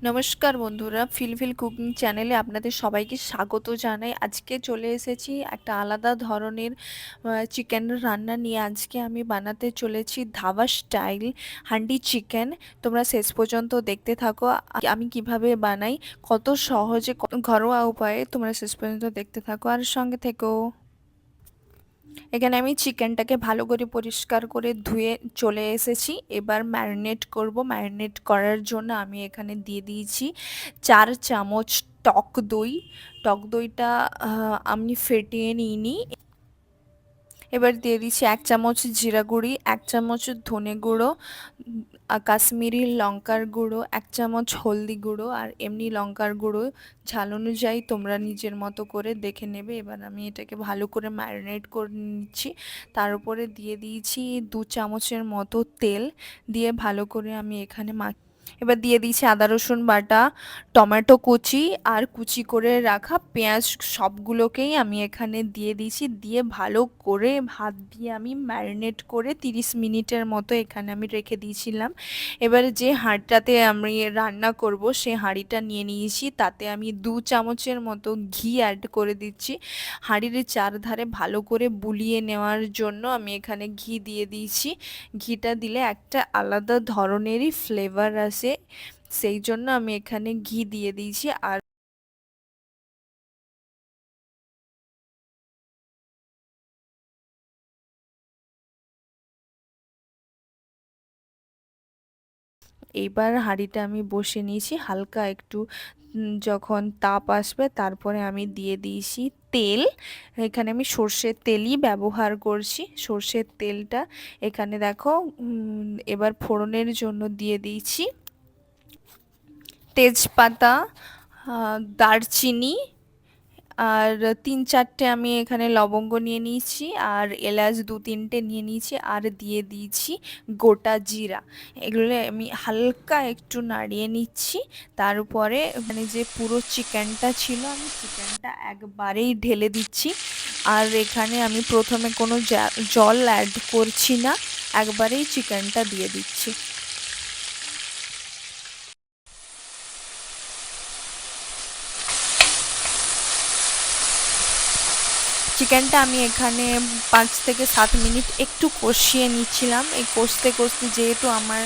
নমস্কার বন্ধুরা, ফিলফিল কুকিং চ্যানেলে আপনাদের সবাইকে স্বাগত জানাই। আজকে চলে এসেছি একটা আলাদা ধরনের চিকেন রান্না নিয়ে। আজকে আমি বানাতে চলেছি ধাবা স্টাইল হান্ডি চিকেন। তোমরা শেষ পর্যন্ত দেখতে থাকো আমি কিভাবে বানাই, কত সহজে ঘরোয়া উপায়ে। তোমরা শেষ পর্যন্ত দেখতে থাকো আর সঙ্গে থেকো। এখানে আমি চিকেনটাকে ভালো করে পরিষ্কার করে ধুয়ে চলে এসেছি। এবার ম্যারিনেট করব। ম্যারিনেট করার জন্য আমি এখানে দিয়ে দিয়েছি 4 চামচ টক দই। টক দইটা আমি ফেটিয়ে নিইনি। এবার দিয়ে দিচ্ছি 1 চামচ জিরা গুঁড়ি, 1 চামচ ধনে গুঁড়ো, কাশ্মীরি লঙ্কার গুঁড়ো, 1 চামচ হলদি গুঁড়ো আর এমনি লঙ্কার গুঁড়ো। ঝাল অনুযায়ী তোমরা নিজের মতো করে দেখে নেবে। এবার আমি এটাকে ভালো করে ম্যারিনেট করে নিচ্ছি। তার উপরে দিয়ে দিয়েছি 2 চামচের মতো তেল, দিয়ে ভালো করে আমি এখানে এবার দিয়ে দিয়েছি আদা রসুন বাটা, টমেটো কুচি আর কুচি করে রাখা পেঁয়াজ। সবগুলোকেই আমি এখানে দিয়ে দিয়েছি, দিয়ে ভালো করে হাত দিয়ে আমি ম্যারিনেট করে 30 মিনিটের মতো এখানে আমি রেখে দিয়েছিলাম। এবারে যে হাঁড়িটাতে আমি রান্না করব সেই হাঁড়িটা নিয়ে নিয়েছি, তাতে আমি 2 চামচের মতো ঘি অ্যাড করে দিচ্ছি। হাঁড়ির চারধারে ভালো করে বুলিয়ে নেওয়ার জন্য আমি এখানে ঘি দিয়ে দিয়েছি। ঘিটা দিলে একটা আলাদা ধরনেরই ফ্লেভার আসে, সেই জন্য আমি এখানে ঘি দিয়ে দিয়েছি। আর এইবার হাঁড়িটা আমি বসে নিয়েছি। হালকা একটু যখন তাপ আসবে তারপরে আমি দিয়ে দিয়েছি তেল। এখানে আমি সর্ষের তেলই ব্যবহার করছি। সর্ষের তেলটা এখানে দেখো। এবার ফোড়নের জন্য দিয়ে দিয়েছি তেজপাতা, দারচিনি আর 3-4টে আমি এখানে লবঙ্গ নিয়ে নিয়েছি, আর এলাচ 2-3টে নিয়ে নিয়েছি, আর দিয়ে দিয়েছি গোটা জিরা। এগুলো আমি হালকা একটু নাড়িয়ে নিচ্ছি। তার উপরে মানে যে পুরো চিকেনটা ছিল আমি চিকেনটা একবারেই ঢেলে দিচ্ছি। আর এখানে আমি প্রথমে কোনো জল অ্যাড করছি না, একবারেই চিকেনটা দিয়ে দিচ্ছি। চিকেনটা আমি এখানে 5 থেকে 7 মিনিট একটু কষিয়ে নিচ্ছিলাম। এই কষতে কষতে যেহেতু আমার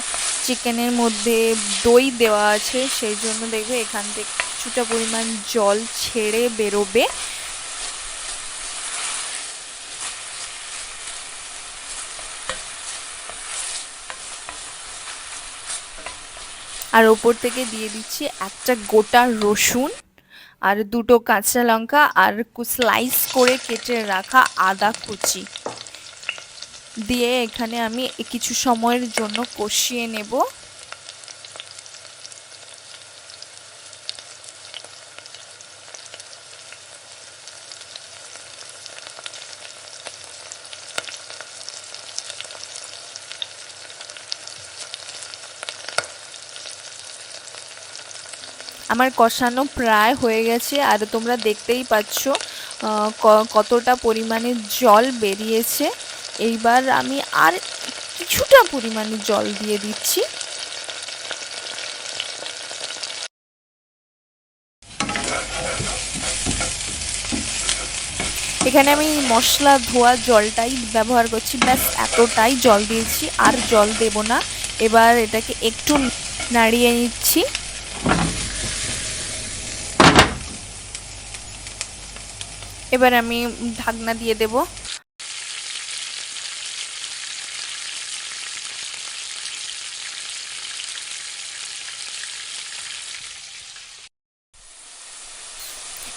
চিকেনের মধ্যে দই দেওয়া আছে, সেই জন্য দেখবে এখান থেকে কিছুটা পরিমাণ জল ছেড়ে বেরোবে। আর ওপর থেকে দিয়ে দিচ্ছি একটা গোটা রসুন আর 2টো কাঁচা লঙ্কা আর স্লাইস করে কেটে রাখা আদা কুচি দিয়ে এখানে আমি কিছু সময়ের জন্য কষিয়ে নেব। আমার কষানো প্রায় হয়ে গেছে, আর তোমরা দেখতেই পাচ্ছ কতটা পরিমাণে জল বেরিয়েছে। এইবার আমি আর কিছুটা পরিমাণে জল দিয়ে দিচ্ছি। এখানে আমি মশলা ধোয়া জলটাই ব্যবহার করছি, ব্যাস এতটাই জল দিয়েছি, আর জল দেব না। এবার এটাকে একটু নাড়িয়ে নিচ্ছি। এবার আমি ঢাকনা দিয়ে দেব।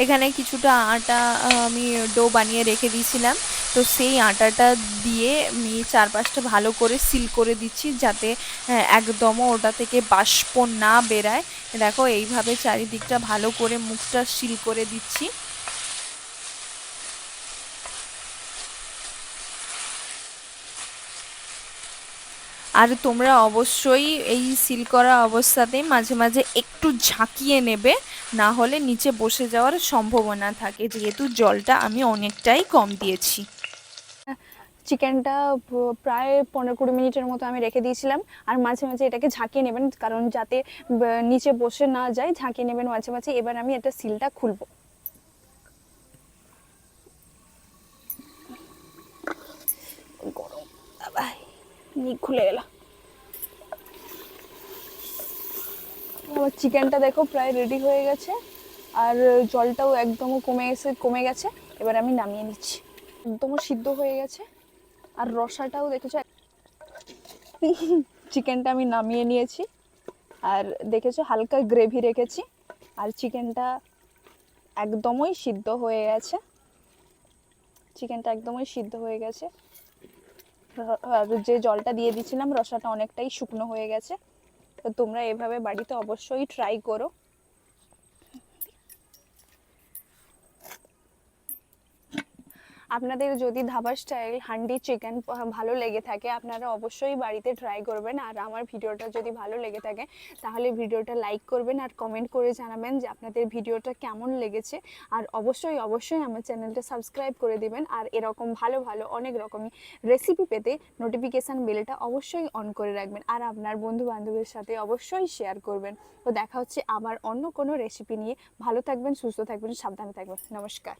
এখানে কিছুটা আটা আমি ডো বানিয়ে রেখে দিয়েছিলাম, তো সেই আটাটা দিয়ে আমি চারপাশটা ভালো করে সিল করে দিচ্ছি, যাতে একদমও ওটা থেকে বাষ্প না বেরায়। দেখো এইভাবে চারিদিকটা ভালো করে মুখটা সিল করে দিচ্ছি। আর তোমরা অবশ্যই এই সিল করা অবস্থাতেই মাঝে মাঝে একটু ঝাঁকিয়ে নেবে, না হলে নিচে বসে যাওয়ার সম্ভাবনা থাকে, যেহেতু জলটা আমি অনেকটাই কম দিয়েছি। চিকেনটা প্রায় 15-20 মিনিটের মতো আমি রেখে দিয়েছিলাম। আর মাঝে মাঝে এটাকে ঝাঁকিয়ে নেবেন, কারণ যাতে নিচে বসে না যায়, ঝাঁকিয়ে নেবেন মাঝে মাঝে। এবার আমি এটা সিলটা খুলবো। গরম, খুলে গেল। আমার চিকেনটা দেখো প্রায় রেডি হয়ে গেছে, আর জলটাও একদম কমে গেছে। এবার আমি নামিয়ে নিচ্ছি। একদম সিদ্ধ হয়ে গেছে, আর রসাটাও দেখেছো। চিকেনটা আমি নামিয়ে নিয়েছি, আর দেখেছো হালকা গ্রেভি রেখেছি, আর চিকেনটা একদমই সিদ্ধ হয়ে গেছে। চিকেনটা একদমই সিদ্ধ হয়ে গেছে, আর যে জলটা দিয়ে দিয়েছিলাম রসাটা অনেকটাই শুকনো হয়ে গেছে। তো তোমরা এভাবে বাড়িতে অবশ্যই ট্রাই করো। আপনাদের যদি ধাবা স্টাইল হান্ডি চিকেন ভালো লেগে থাকে, আপনারা অবশ্যই বাড়িতে ট্রাই করবেন। আর আমার ভিডিওটা যদি ভালো লেগে থাকে, তাহলে ভিডিওটা লাইক করবেন আর কমেন্ট করে জানাবেন যে আপনাদের ভিডিওটা কেমন লেগেছে। আর অবশ্যই অবশ্যই আমার চ্যানেলটা সাবস্ক্রাইব করে দিবেন। আর এরকম ভালো ভালো অনেক রকমই রেসিপি পেতে নোটিফিকেশান বেলটা অবশ্যই অন করে রাখবেন, আর আপনার বন্ধু বান্ধবের সাথে অবশ্যই শেয়ার করবেন। তো দেখা হচ্ছে আবার অন্য কোনো রেসিপি নিয়ে। ভালো থাকবেন, সুস্থ থাকবেন, সাবধানে থাকবেন। নমস্কার।